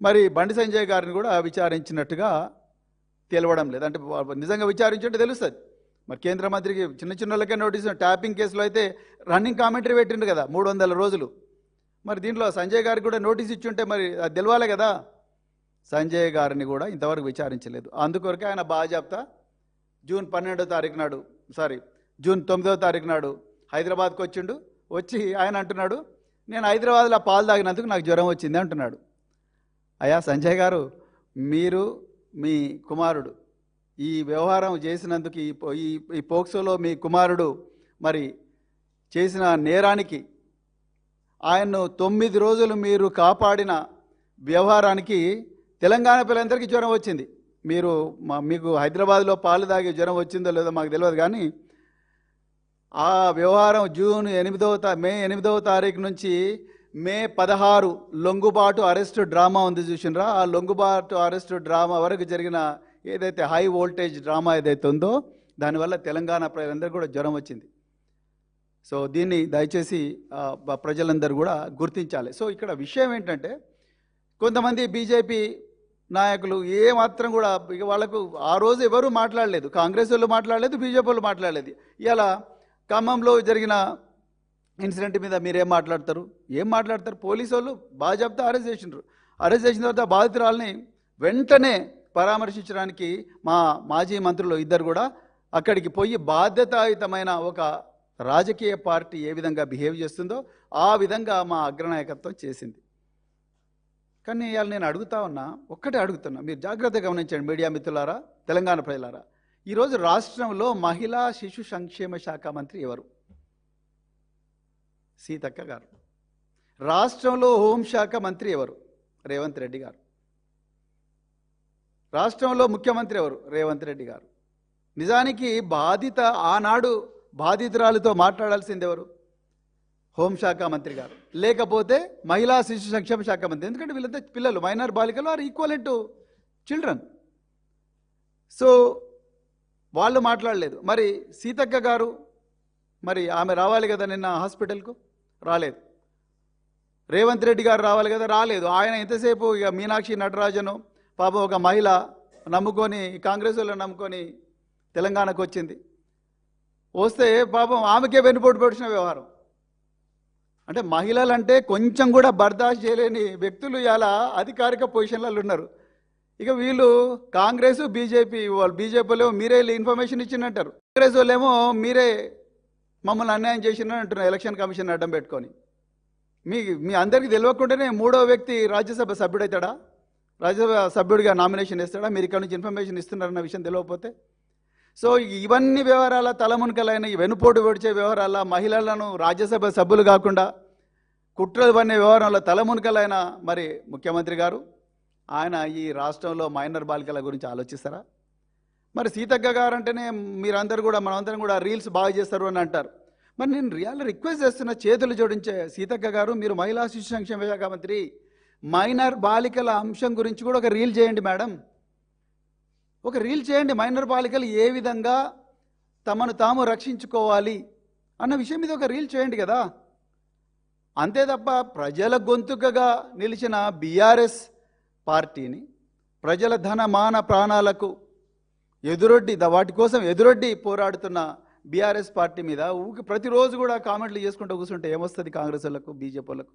మరి బండి సంజయ్ గారిని కూడా విచారించినట్టుగా తెలవడం లేదు. అంటే నిజంగా విచారించుంటే తెలుస్తుంది. మరి కేంద్ర మంత్రికి చిన్న చిన్నలకే నోటీసు, ట్యాపింగ్ కేసులో అయితే రన్నింగ్ కామెంటరీ పెట్టిండు కదా 300 రోజులు. మరి దీంట్లో సంజయ్ గారికి కూడా నోటీస్ ఇచ్చుంటే మరి అది తెలవాలి కదా. సంజయ్ గారిని కూడా ఇంతవరకు విచారించలేదు. అందుకొరకే ఆయన బాజాప్తా జూన్ 12వ తారీఖు నాడు జూన్ 9వ తారీఖు నాడు హైదరాబాద్కి వచ్చిండు. వచ్చి ఆయన అంటున్నాడు, నేను హైదరాబాద్లో పాలు తాగినందుకు నాకు జ్వరం వచ్చింది అంటున్నాడు. అయ్యా సంజయ్ గారు, మీరు మీ కుమారుడు ఈ వ్యవహారం చేసినందుకు ఈ పోక్సోలో మీ కుమారుడు మరి చేసిన నేరానికి ఆయన్ను 9 రోజులు మీరు కాపాడిన వ్యవహారానికి తెలంగాణ పిల్లలందరికీ జ్వరం వచ్చింది. మీకు హైదరాబాద్లో పాలు తాగి జ్వరం వచ్చిందో లేదో మాకు తెలియదు, కానీ ఆ వ్యవహారం మే 8వ తారీఖు నుంచి మే 16 లొంగుబాటు అరెస్టు డ్రామా ఉంది చూసినరా. ఆ లొంగుబాటు అరెస్టు డ్రామా వరకు జరిగిన ఏదైతే హై వోల్టేజ్ డ్రామా ఏదైతే ఉందో దానివల్ల తెలంగాణ ప్రజలందరూ కూడా జ్వరం వచ్చింది. సో దీన్ని దయచేసి ప్రజలందరూ కూడా గుర్తించాలి. సో ఇక్కడ విషయం ఏంటంటే, కొంతమంది బీజేపీ నాయకులు ఏమాత్రం కూడా ఇక వాళ్ళకు ఆ రోజు ఎవరు మాట్లాడలేదు, కాంగ్రెస్ వాళ్ళు మాట్లాడలేదు, బీజేపీ వాళ్ళు మాట్లాడలేదు. ఇలా ఖమ్మంలో జరిగిన ఇన్సిడెంట్ మీద మీరేం మాట్లాడతారు? పోలీసు వాళ్ళు బాజాప్తా అరెస్ట్ చేసినారు. అరెస్ట్ చేసిన తర్వాత బాధితురాలని వెంటనే పరామర్శించడానికి మా మాజీ మంత్రులు ఇద్దరు కూడా అక్కడికి పోయి బాధ్యతాయుతమైన ఒక రాజకీయ పార్టీ ఏ విధంగా బిహేవ్ చేస్తుందో ఆ విధంగా మా అగ్రనాయకత్వం చేసింది. కానీ ఇవాళ నేను ఒక్కటే అడుగుతున్నా, మీరు జాగ్రత్తగా గమనించండి మీడియా మిత్రులారా, తెలంగాణ ప్రజలారా. ఈరోజు రాష్ట్రంలో మహిళా శిశు సంక్షేమ శాఖ మంత్రి ఎవరు? సీతక్క గారు. రాష్ట్రంలో హోంశాఖ మంత్రి ఎవరు? రేవంత్ రెడ్డి గారు. రాష్ట్రంలో ముఖ్యమంత్రి ఎవరు? రేవంత్ రెడ్డి గారు. నిజానికి ఆనాడు బాధితురాలతో మాట్లాడాల్సింది ఎవరు? హోంశాఖ మంత్రి గారు, లేకపోతే మహిళా శిశు సంక్షేమ శాఖ మంత్రి. ఎందుకంటే వీళ్ళంతా పిల్లలు, మైనర్ బాలికలు are equal to children. So వాళ్ళు మాట్లాడలేదు. మరి సీతక్క గారు, మరి ఆమె రావాలి కదా నిన్న హాస్పిటల్కు, రాలేదు. రేవంత్ రెడ్డి గారు రావాలి కదా, రాలేదు. ఆయన ఎంతసేపు ఇక మీనాక్షి నటరాజను పాపం ఒక మహిళ నమ్ముకొని, కాంగ్రెస్ వాళ్ళని నమ్ముకొని తెలంగాణకు వచ్చింది. వస్తే పాపం ఆమెకే వెన్నుపోటు పొడిచిన వ్యవహారం. అంటే మహిళలంటే కొంచెం కూడా బర్దాష్ చేయలేని వ్యక్తులు ఇలా అధికారిక పొజిషన్లలో ఉన్నారు. ఇక వీళ్ళు కాంగ్రెస్ బీజేపీలో మీరే ఇన్ఫర్మేషన్ ఇచ్చిందంటారు, కాంగ్రెస్ వాళ్ళేమో మీరే మమ్మల్ని అన్యాయం చేసినారు అంటున్నారు ఎలక్షన్ కమిషన్ అడ్డం పెట్టుకొని. మీ అందరికీ తెలియకుండానే 3వ వ్యక్తి రాజ్యసభ సభ్యుడవుతాడా? రాజ్యసభ సభ్యుడిగా నామినేషన్ ఇస్తాడా? మీరు ఇక్కడ నుంచి ఇన్ఫర్మేషన్ ఇస్తున్నారన్న విషయం తెలియకపోతే. సో ఇవన్నీ వ్యవహారాల తలమునకలైన ఈ వెనుపోటు పొడిచే వ్యవహారాల మహిళలను రాజ్యసభ సభ్యులు కాకుండా కుట్రలు పన్నే వ్యవహారంలో తలమునకలైన మరి ముఖ్యమంత్రి గారు, ఆయన ఈ రాష్ట్రంలో మైనర్ బాలికల గురించి ఆలోచిస్తారా? మరి సీతక్క గారు అంటేనే మీరందరూ కూడా, మనమందరం కూడా రీల్స్ బాగా చేస్తారు అని అంటారు. మరి నేను రిక్వెస్ట్ చేస్తున్న, చేతులు జోడించే సీతక్క గారు, మీరు మహిళా శిశు సంక్షేమ శాఖ మంత్రి, మైనర్ బాలికల అంశం గురించి కూడా ఒక రీల్ చేయండి మేడం. ఒక రీల్ చేయండి. మైనర్ బాలికలు ఏ విధంగా తమను తాము రక్షించుకోవాలి అన్న విషయం మీద ఒక రీల్ చేయండి కదా. అంతే తప్ప ప్రజల గొంతుకగా నిలిచిన బీఆర్ఎస్ పార్టీని, ప్రజల ధన మాన ప్రాణాలకు వాటి కోసం ఎదురొడ్డి పోరాడుతున్న బీఆర్ఎస్ పార్టీ మీద ప్రతిరోజు కూడా కామెంట్లు చేసుకుంటూ కూర్చుంటే ఏమొస్తుంది కాంగ్రెస్ వాళ్ళకు, బీజేపీ వాళ్ళకు?